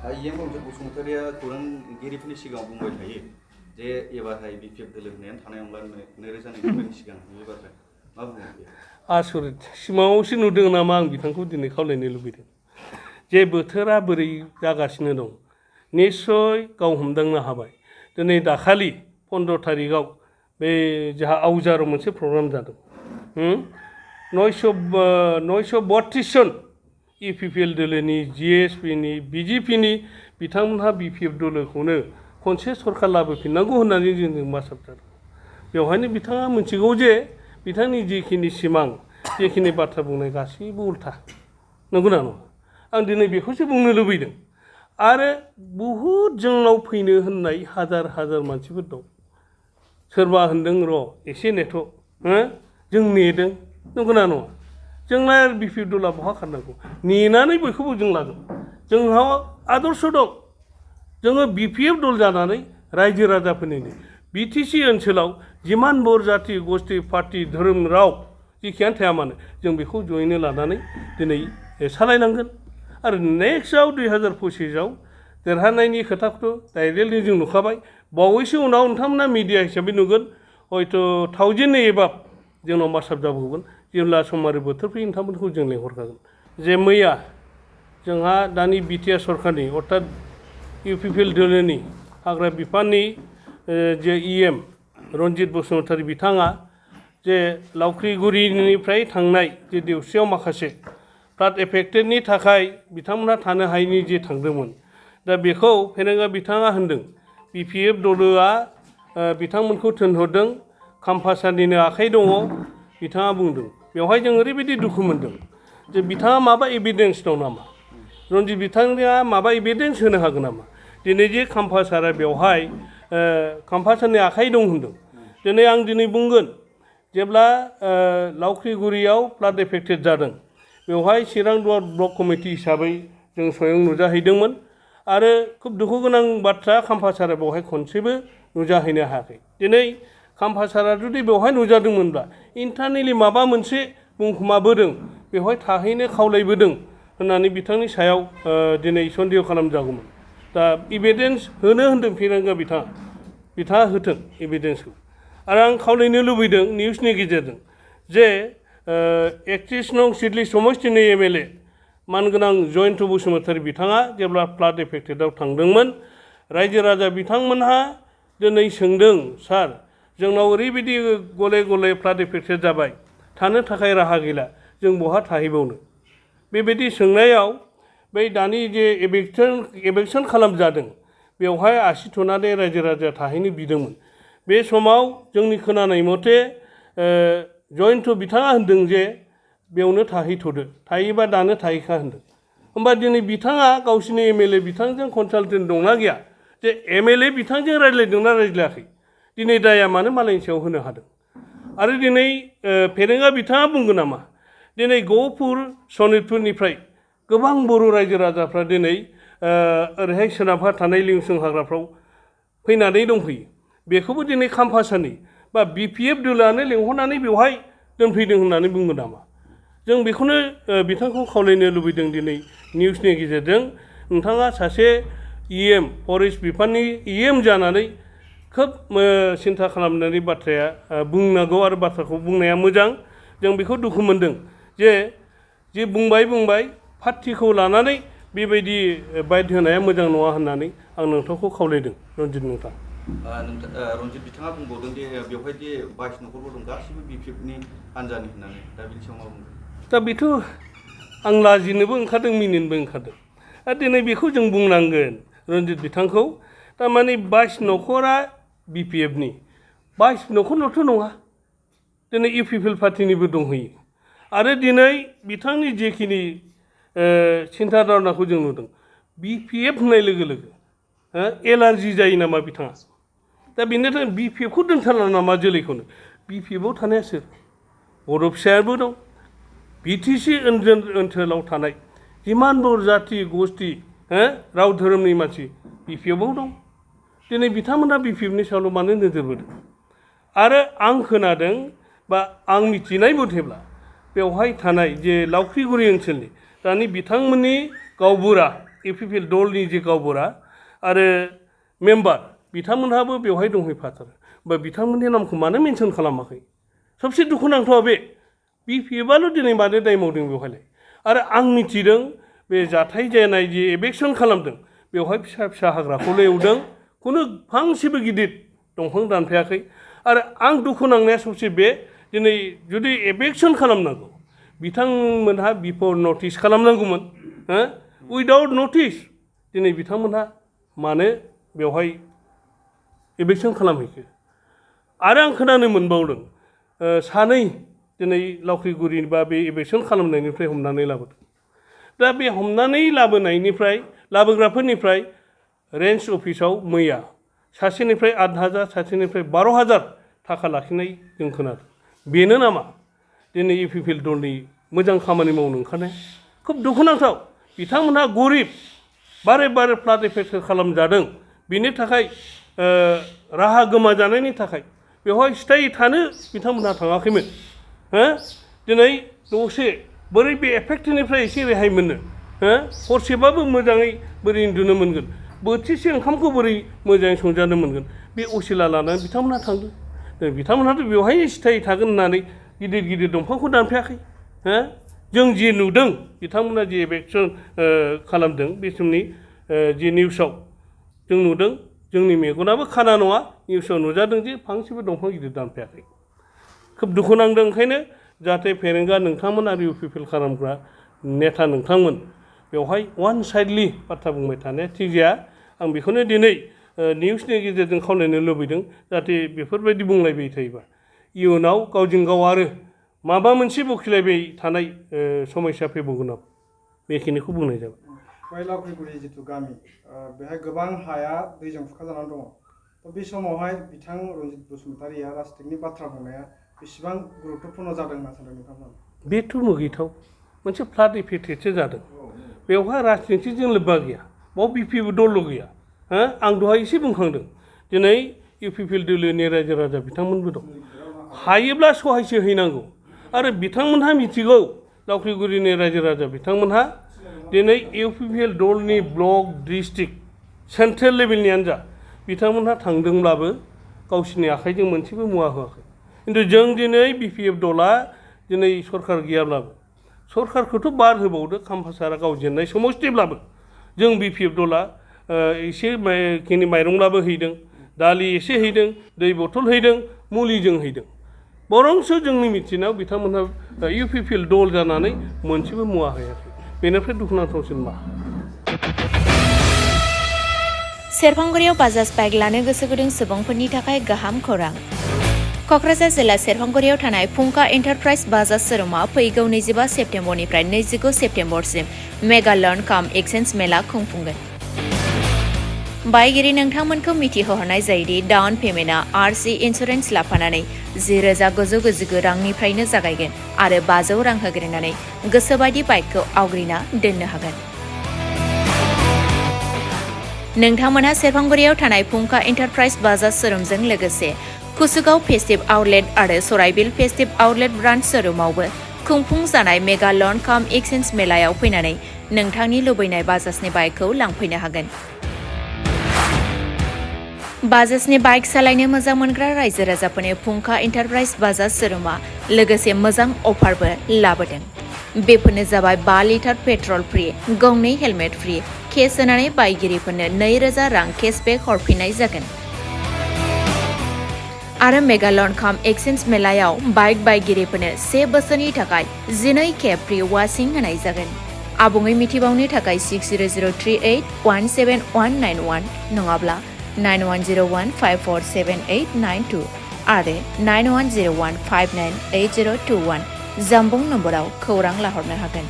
IEM बसुमतारिया खौरांगिरिफोरनि सिगाङाव बुंबाय थायो जे एबारहाय बिपिएफ दोलो होननायानो थानाय नंला 2009 सिगां बे बाथ्रा मा बुङो बे आसरित सिमाङावसो नुदों नामा आं बिथांखौ दिनै खावलायनो लुबैदों जे बोथोरा बोरै जागासिनो दं निस्सय गाव हमदांनो हाबाय दिनै दाखालि 15 तारिखआव बे जोंहा आवजाराव मोनसे प्रग्राम जादों 932 जन इपिपिएल दोलोनि जिएसपिनि बिजेपिनि बिथांमोनहा बिपिएफ दोलोखौनो खनसे सरकार लाबोफिननांगौ होननानै जों मासाबजादों बेवहायनो बिथाङा मिथिगौ जे बिथांनि जिखिनि सिमां जिखिनि बाथ्रा बुंनाय गासैबो उल्था नंगौना नङा आं दिनै बेखौसो बुंनो लुबैदों आरो बहुद जोंनाव फैनो होननाय हाजार हाजार मानसिफोर दं सोरबा होनदों र' एसे नेथ' जों नेदों नंगौना नङा जोंना बिपिएफ दला बहा खारनांगौ नेनानै बयखौबो जों लागोन जोंहा आदर्श दं जोङो बिपिएफ दल जानानै रायजो राजाफोरनिनो बिटिसि ओनसोलाव जिमान बर जाति गस्थि पार्टी धोरोम राव जिखियानो थाया मानो जों बेखौ जयैनो लानानै दिनै सालायनांगोन आरो नेक्स्टआव 2025आव देरहानायनि खोथाखौथ' डाइरेक्टलि जों नुखाबाय बावैसो उनाव नोंथांमोना मिडिया हिसाबै नुगोन हयथ' 1000 एबाब जोंनाव मासाब जाबावगोन जेब्ला समारि बोथोर फैयो नोंथांमोनखौ जों लेंहरखागोन जे मैया जोंहा दानि बिटिआर सरकारनि अर्थात इउपिपिएल दोलोनि हाग्रा बिफाननि जे इएम रन्जित बसुमतारी बिथाङा जे लावख्रिगुरिनिफ्राय थांनाय जे देवसियाव माखासे फ्लाड एफेक्टेडनि थाखाय बिथांमोनहा थानो हायैनि जे थांदोंमोन दा बेखौ फेरेंगा बिथाङा होनदों बिपिएफ दलोआ बिथांमोनखौ थिनहरदों खाम्फासारनिनो आखाइ दङ बिथाङा बुंदों बेवहाय जों ओरैबायदि दुखु मोनदों जे बिथाङा माबा एभिडेन्स दं नामा रन्जित बिथाङा माबा एभिडेन्स होनो हागोन नामा दिनै जे खाम्फासारा बेवहाय खाम्फासारनि आखाइ दं होनदों दिनै आं दिनै बुंगोन जेब्ला लावख्रिगुरियाव फ्लाड एफेक्टेड जादों बेवहाय चिरां दुवार ब्लक कमिटि हिसाबै जों स्वयं नुजाहैदोंमोन आरो खुब दुखु गोनां बाथ्रा खाम्फासारा बेवहाय खनसेबो नुजाहैनो हायाखै दिनै खाम्फासारा जुदि बेवहाय नुजादोंमोनब्ला इन्टारनेलि माबा मोनसे बुंखुमाबोदों बेवहाय थाहैनो खावलायबोदों होननानै बिथांनि सायाव दिनै सन्देह खालामजागौमोन दा एभिडेन्स होनो होनदों फेरेंगा बिथाङा होथों एभिडेन्सखौ आरो आं खावलायनो लुबैदों निउसनि गेजेरजों जे 31 नं सिडली समस्तिनि एमएलए मानगोनां जयन्त बसुमतारी बिथाङा जेब्ला फ्लाड एफेक्टेडआव थांदोंमोन रायजो राजा बिथांमोनहा दिनै सोंदों सार जोंनाव ओरैबायदि गले गले फ्लाड एफेक्टेड जाबाय थानो थाखाय राहा गैला जों बहा थाहैबावनो बेबायदि सोंनायाव बै दानि जे एभेक्सन खालामजादों बेवहाय आसि थुनानै रायजो राजाया थाहैनो बिदोंमोन बे समाव जोंनि खोनानाय मथे जयन्त बिथाङा होनदों जे बेयावनो थाहैथ'दो थाहैबा दानो थाहैखा होनदों होमबा दिनै बिथाङा गावसिनि एमएलए बिथांजों कनसाल्टेन्ट दंना गैया जे एमएलए बिथांजों रायज्लायदोंना रायज्लायाखै दिनै दाया मानो मालायनि सायाव होनो हादों आरो दिनै फेरेंगा बिथाङा बुंगोन नामा दिनै गहपुर सनितपुरनिफ्राय गोबां बर' रायजो राजाफ्रा दिनै ओरैहाय सोनाबहा थानाय लिंसुं हाग्राफ्राव फैनानै दंफैयो बेखौबो दिनै खाम्फासारनि बा बिपिएफ दोलोआनो लेंहरनानै बेवहाय दोनफैदों होननानै बुङो नामा जों बेखौनो बिथांखौ खावलायनो लुबैदों दिनै निउसनि गेजेरजों नोंथाङा सासे इएम फरेस्ट बिफाननि इएम जानानै खोब सिन्था खालामनानै बाथ्राया बुंनांगौ आरो बाथ्राखौ बुंनाया मोजां जों बेखौ दुखु मोनदों जे बुंबाय पार्टिखौ लानानै बेबायदि बाइट होनाया मोजां नङा होननानै आं नोंथांखौ खावलायदों रन्जित नोंथां रन्जित बिथाङा बुंबावदों जे बेवहाय जे 22 न'खरबो दं गासिबो बिपिएफनि हान्जानि होननानै दा बिनि सायाव मा बुंदों दा बेथ' आं लाजिनोबो ओंखारदों मिनिनोबो ओंखारदों आरो दिनै बेखौ जों बुंनांगोन रन्जित बिथांखौ थारमाने 22 न'खरा बिपिएफनि 22 न'खरल'थ' नङा दिनै इउपिपिएल पार्टिनिबो दंहैयो आरो दिनै बिथांनि जेखिनि सिन्था धारनाखौ जों नुदों बिपिएफ होननाय लोगो लोगो एलार्जि जायो नामा बिथाङा दा बेनि थाखाय बिपिएफखौ दोनथारला नामा जोलैखौनो बिपिएफआव थानाया सोर बर' फिसायाबो दं बिटिसि ओनसोलाव थानाय जिमान बर जाति गस्थि राव धोरोमनि मानसि बिपिएफआव दं दिनै बिथांमोना बिपिएफनि सायावल' मानो नोजोर बोदों आरो आं खोनादों बा आं मिथिनाय मथेब्ला बेवहाय थानाय जे लावख्रिगुरि ओनसोलनि दानि बिथांमोननि गावबुरा इउपिपिएल दलनि जे गावबुरा आरो मेम्बार बिथांमोनहाबो बेवहाय दंहैफाथारो बा बिथांमोननि नामखौ मानो मेनसन खालामाखै सबसे दुखुनांथावा बे बिपिएफआल' दिनै मानो दाय मावदों बेवहायलाय आरो आं मिथिदों बे जाथाय जानाय जे एभेक्सन खालामदों बेवहाय फिसा फिसा हाग्राखौल' एवदों खुनु फांसेबो गिदिर दंफां दानफायाखै आरो आं दुखु नांनाया सबसे बे दिनै जुदि एभेक्सन खालामनांगौ बिथांमोनहा बिफोर नटिस खालामनांगौमोन उइदाउट नटिस दिनै बिथांमोनहा मानो बेवहाय एभेक्सन खालामहैखो आरो आं खोनानो मोनबावदों सानै दिनै लावख्रिगुरि बा बे एभेक्सन खालामनायनिफ्राय हमनानै लाबोदों दा बे हमनानै लाबोग्राफोरनिफ्राय रेन्ज अफिसाव मैया सासेनिफ्राय 8,000 सासेनिफ्राय 12,000 थाखा लाखिनाय जों खोनादों बेनो नामा दिनै इउपिपिएल दलनि मोजां खामानि मावनो ओंखारनाय खोब दुखुनांथाव बिथांमोनहा गरिब बारे बारे फ्लाड एफेक्ट खालामजादों बिनि थाखाय राहा गोमाजानायनि थाखाय बेवहाय सिथायै थानो बिथांमोनहा थाङाखैमोन दिनै दसे बोरै बे एफेक्टनिफ्राय एसे रेहाय मोनो हरसेबाबो मोजाङै बोरै उन्दुनो मोनगोन बोथिसे ओंखामखौ बोरै मोजाङै संजानो मोनगोन बे असिला लानानै बिथांमोनहा थांदों बिथांमोनहाथ' बेवहाय सिथायै थागोन होननानै गिदिर गिदिर दंफांखौ दानफायाखै जों जे नुदों बिथांमोना जे एभेक्सन खालामदों बे समनि जे निउसाव जों नुदों जोंनि मेगनाबो खाना नङा निउसाव नुजादों जे फांसेबो दंफां गिदिर दानफायाखै खोब दुखु नांदों ओंखायनो जाहाथे फेरेंगा नोंथांमोन आरो इउपिपिएल खालामग्रा नेता नोंथांमोन बेवहाय वान साइडलि बाथ्रा बुंबाय थानाया थिग जाया आं बेखौनो दिनै निउसनि गेजेरजों खावलायनो लुबैदों जाहाथे बेफोरबायदि बुंलायबाय थायोबा इयुनाव गावजों गाव आरो माबा मोनसे बखिलायबाय थानाय समस्या फैबावगोन नामा बेखिनिखौ बुंनाय जाबाय बै लावख्रिगुरि जिथु गामि बेहाय गोबां हाया दैजों खुरखाजानानै दङ बे समावहाय बिथां रन्जित बसुमतारिया राजनितिकनि बाथ्रा बुंनाया बेसेबां गुरुत्वपूर्ण जादों होनना सानदों नोंथांमोना बेथ' मुगैथाव मोनसे फ्लाड इफेक्टेडसो जादों बेवहाय राजनितिजों लोब्बा गैया बाव बिपिएफ दलल' गैया आं दहाय एसे बुंखांदों दिनै इउपिपिएल दोलोनि रायजो राजा बिथांमोनबो दं हायोब्ला सहायसो हैनांगौ आरो बिथांमोनहा मिथिगौ लावख्रिगुरिनि रायजो राजा बिथांमोनहा दिनै इउपिपिएल दलनि ब्लक डिस्ट्रिक्ट सेन्ट्रेल लेभेलनियानो जा बिथांमोनहा थांदोंब्लाबो गावसिनि आखाइजों मोनसेबो मुवा होआखै खिन्थु जों दिनै बिपिएफ दला दिनै सरकार गैयाब्लाबो सरकारखौथ' बार होबावदो खाम्फासारा गाव जेननाय समस्थिब्लाबो जों बिपिएफ दला एसे खिनि माइरंब्लाबो हैदों दालि एसे हैदों दै बथल हैदों मुलिजों हैदों बरंसो जोंनि मिथिनायाव बिथांमोनहा इउपिपिएल दल जानानै मोनसेबो मुवा होयाखै बेनिफ्राय दुखुनांथावसिन मा सेरफांगुरियाव बाजाज बाइक लानो गोसो गुदुं सुबुंफोरनि थाखाय गाहाम खौरां क'क्राझार जिल्ला सेरफांगुरियाव थानाय फुंखा एन्टारप्राइज बाजाज शोरुमा फैगौ 25 सेप्तेम्बरनिफ्राय 29 सेप्तेम्बरसिम मेगा लर्न काम एक्सचेन्ज मेला खुंफुंगोन बायगिरि नोंथांमोनखौ मिथिहोहरनाय जायोदि डाउन पेमेन्टआ आरसि इन्सुरेन्स लाफानानै 10,999 रांनिफ्रायनो जागायगोन आरो 500 रां होग्रोनानै गोसोबायदि बाइकखौ आवग्रिना दोननो हागोन नोंथांमोनहा सेरफांगुरियाव थानाय फुंखा एन्टारप्राइज बाजाज शोरुमजों लोगोसे कुसुगाव फेस्टिभ आउटलेट आरो सराइबिल फेस्टिभ आउटलेट ब्रान्च शोरुमावबो खुंफुंजानाय मेगा लर्न काम एक्सचेन्ज मेलायाव फैनानै नोंथांनि लुबैनाय बाजाजनि बाइकखौ लांफैनो हागोन बाजाजनि बाइक सालायनो मोजां मोनग्रा रायजो राजाफोरनो फुंखा एन्टारप्राइज बाजाज शोरुमा लोगोसे मोजां अफारबो लाबोदों बेफोरनो जाबाय 5 लिटार पेट्रल फ्रि गंनै हेलमेट फ्रि केस होनानै बायगिरिफोरनो 2,000 रां केसबेक हरफिननाय जागोन आरो मेगा लर्न काम एक्सचेन्ज मेलायाव बाइक बायगिरिफोरनो 1 बोसोरनि थाखाय 12 खेब फ्रि वाशिं होनाय जागोन आबुङै मिथिबावनो थाखाय 6003817191 नङाब्ला 9101547892 आरो 9101598021 जामबुं नम्बराव खौरां लाहरनो हागोन